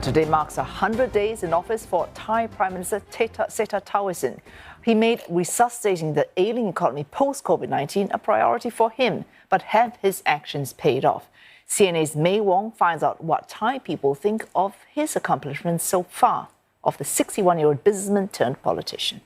Today marks 100 days in office for Thai Prime Minister Srettha Thavisin. He made resuscitating the ailing economy post-COVID-19 a priority for him, but have his actions paid off? CNA's Wong finds out what Thai people think of his accomplishments so far of the 61-year-old businessman turned politician.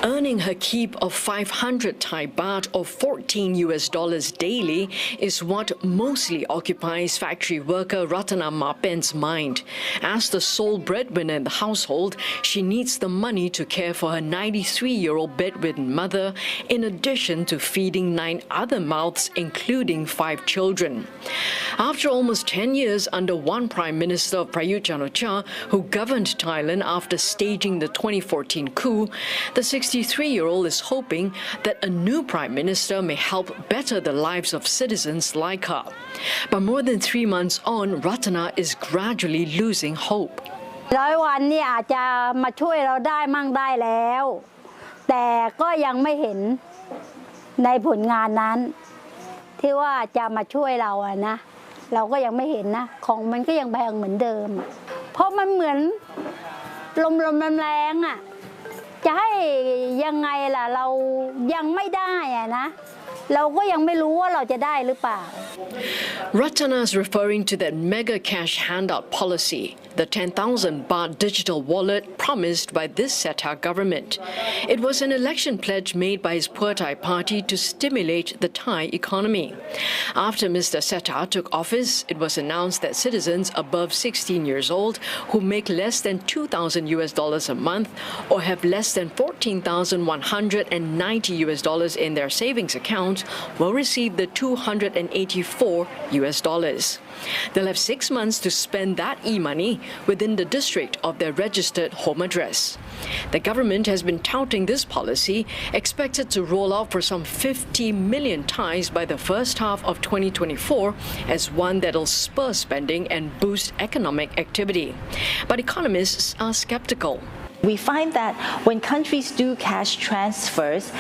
Earning her keep of 500 Thai baht or $14 daily is what mostly occupies factory worker Ratana Mapen's mind. As the sole breadwinner in the household, she needs the money to care for her 93-year-old bedridden mother, in addition to feeding 9 other mouths, including 5 children. After almost 10 years under one Prime Minister, Prayut Chan-o-cha, who governed Thailand after staging the 2014 coup, the 63-year-old is hoping that a new Prime Minister may help better the lives of citizens like her. But more than 3 months on, Ratana is gradually losing hope. 100 วันนี่อาจจะมาช่วยเราได้มั่งได้แล้วแต่ก็ยังไม่เห็นในผลงานนั้นที่ว่าจะมาช่วยเราอะนะเราก็ยังไม่เห็นนะของมันก็ยังแพงเหมือนเดิมเพราะมันเหมือนลมแรงอะจะให้ยังไงล่ะเรายังไม่ได้อะนะเราก็ยังไม่รู้ว่าเราจะได้หรือเปล่า Ratana is referring to that mega cash handout policy, the 10,000 baht digital wallet promised by this Srettha government. It was an election pledge made by his Pheu Thai party to stimulate the Thai economy. After Mr. Srettha took office, it was announced that citizens above 16 years old who make less than $2,000 a month or have less than $14,190 in their savings account will receive the $284. They'll have 6 months to spend that e-money within the district of their registered home address. The government has been touting this policy, expected to roll out for some 50 million Thais by the first half of 2024, as one that'll spur spending and boost economic activity. But economists are skeptical. We find that when countries do cash transfers,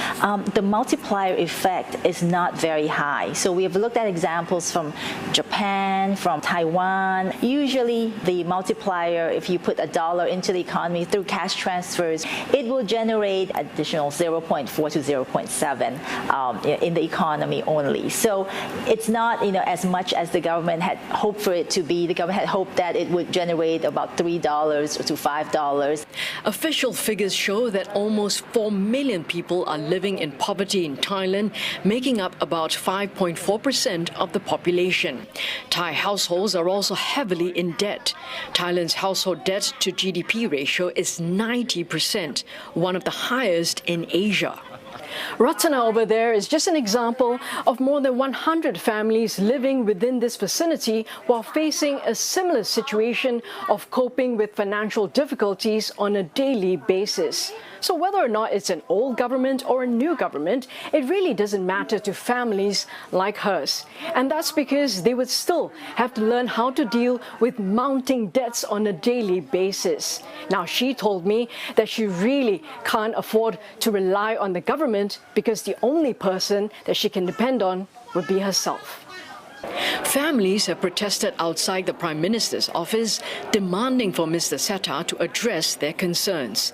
the multiplier effect is not very high. So we have looked at examples from Japan, from Taiwan. Usually the multiplier, if you put $1 into the economy through cash transfers, it will generate additional 0.4 to 0.7 in the economy only. So it's not as much as the government had hoped for it to be. The government had hoped that it would generate about $3 to $5. Official figures show that almost 4 million people are living in poverty in Thailand, making up about 5.4% of the population. Thai households are also heavily in debt. Thailand's household debt to GDP ratio is 90%, one of the highest in Asia. Ratana over there is just an example of more than 100 families living within this vicinity while facing a similar situation of coping with financial difficulties on a daily basis. So whether or not it's an old government or a new government, it really doesn't matter to families like hers. And that's because they would still have to learn how to deal with mounting debts on a daily basis. Now, she told me that she really can't afford to rely on the government because the only person that she can depend on would be herself. Families have protested outside the Prime Minister's office, demanding for Mr. Srettha to address their concerns.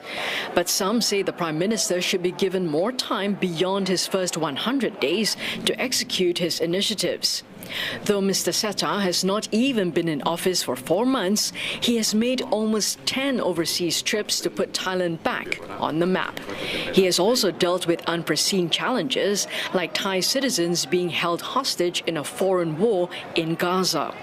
But some say the Prime Minister should be given more time beyond his first 100 days to execute his initiatives. Though Mr. Srettha has not even been in office for 4 months, he has made almost 10 overseas trips to put Thailand back on the map. He has also dealt with unforeseen challenges, like Thai citizens being held hostage in a foreign war in Gaza.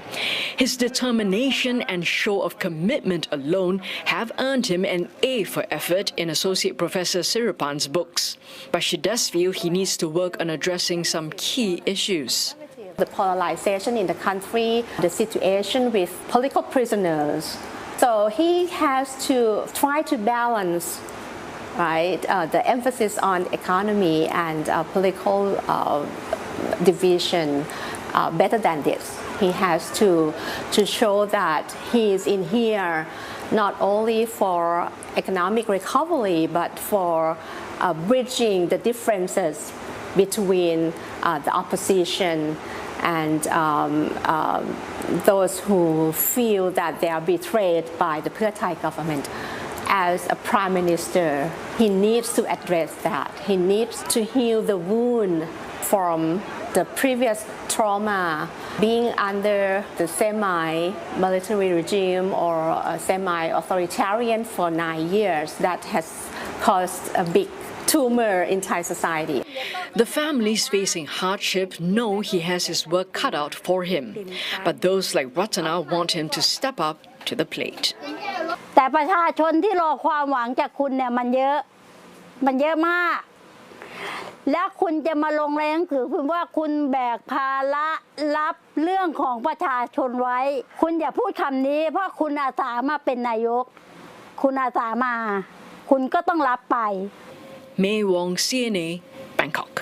His determination and show of commitment alone have earned him an A for effort in Associate Professor Siripan's books. But she does feel he needs to work on addressing some key issues. The polarization in the country, the situation with political prisoners. So he has to try to balance, right, the emphasis on economy and political division better than this. He has to show that he is in here not only for economic recovery, but for bridging the differences between the opposition and those who feel that they are betrayed by the Pheu Thai government. As a prime minister, he needs to address that. He needs to heal the wound from the previous trauma, being under the semi-military regime or semi-authoritarian for 9 years. That has caused a big tumor in Thai society. The families facing hardship know he has his work cut out for him, but those like Ratana want him to step up to the plate. แต่ประชาชนที่รอความหวังจากคุณเนี่ยมันเยอะมากแล้วคุณจะมาลงในหนังสือพิมพ์ว่าคุณแบกภาระรับเรื่องของประชาชนไว้คุณอย่าพูดคำนี้เพราะคุณอาสามาเป็นนายกคุณอาสามาคุณก็ต้องรับไป Wong, CNA, Bangkok.